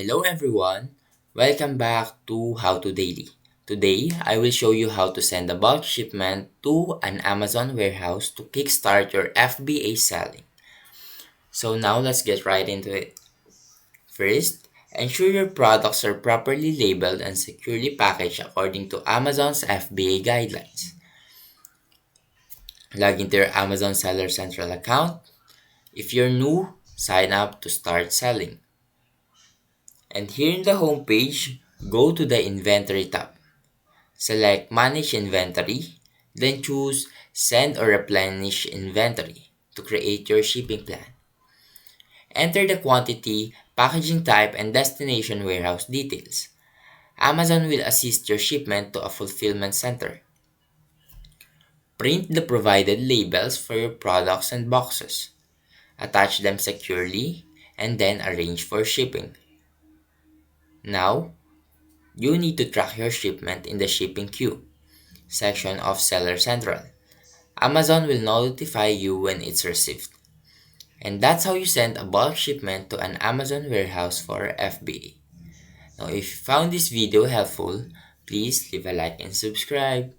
Hello everyone, welcome back to How to Daily. Today, I will show you how to send a bulk shipment to an Amazon warehouse to kickstart your FBA selling. So now let's get right into it. First, ensure your products are properly labeled and securely packaged according to Amazon's FBA guidelines. Log into your Amazon Seller Central account. If you're new, sign up to start selling. And here in the home page, go to the Inventory tab. Select Manage Inventory, then choose Send or Replenish Inventory to create your shipping plan. Enter the quantity, packaging type, and destination warehouse details. Amazon will assist your shipment to a fulfillment center. Print the provided labels for your products and boxes. Attach them securely, and then arrange for shipping. Now, you need to track your shipment in the shipping queue section of Seller Central. Amazon will notify you when it's received. And that's how you send a bulk shipment to an Amazon warehouse for FBA. Now, if you found this video helpful, please leave a like and subscribe.